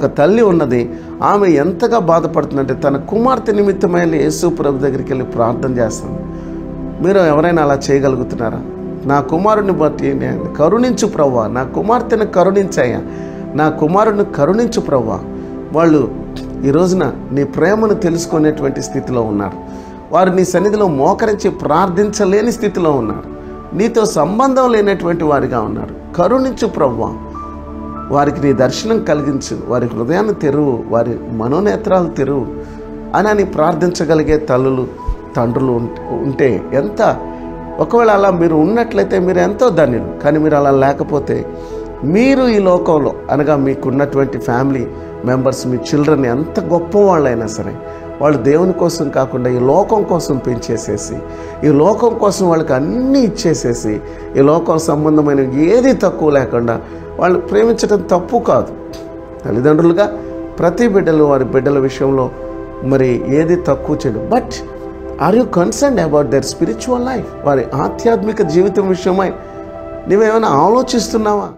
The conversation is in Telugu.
ఒక తల్లి ఉన్నది, ఆమె ఎంతగా బాధపడుతుందంటే తన కుమార్తె నిమిత్తమైన యేసు ప్రభు దగ్గరికి వెళ్ళి ప్రార్థన చేస్తుంది. మీరు ఎవరైనా అలా చేయగలుగుతున్నారా? నా కుమారుని బట్టి నేను కరుణించు ప్రభువా, నా కుమార్తెను కరుణించాయా, నా కుమారుని కరుణించు ప్రభువా. వాళ్ళు ఈ రోజున నీ ప్రేమను తెలుసుకునేటువంటి స్థితిలో ఉన్నారు. వారు నీ సన్నిధిలో మోకరించి ప్రార్థించలేని స్థితిలో ఉన్నారు. నీతో సంబంధం లేనటువంటి వారిగా ఉన్నారు. కరుణించు ప్రభువా, వారికి నీ దర్శనం కలిగించు, వారి హృదయాన్ని తెరువు, వారి మనోనేత్రాలు తెరువు అని ప్రార్థించగలిగే తల్లులు తండ్రులు ఉంటే ఎంత, ఒకవేళ అలా మీరు ఉన్నట్లయితే మీరు ఎంతో ధన్యులు. కానీ మీరు అలా లేకపోతే మీరు ఈ లోకంలో అనగా మీకున్నటువంటి ఫ్యామిలీ మెంబర్స్, మీ చిల్డ్రన్ ఎంత గొప్ప వాళ్ళైనా సరే వాళ్ళు దేవుని కోసం కాకుండా ఈ లోకం కోసం పెంచేసేసి, ఈ లోకం కోసం వాళ్ళకి అన్నీ ఇచ్చేసేసి, ఈ లోకం సంబంధమైన ఏది తక్కువ లేకుండా వాళ్ళు ప్రేమించడం తప్పు కాదు. తల్లిదండ్రులుగా ప్రతి బిడ్డలు వారి బిడ్డల విషయంలో మరి ఏది తక్కువ చేయదు. But are you concerned about their spiritual life? వారి ఆధ్యాత్మిక జీవితం విషయమై నువ్వేమైనా ఆలోచిస్తున్నావా?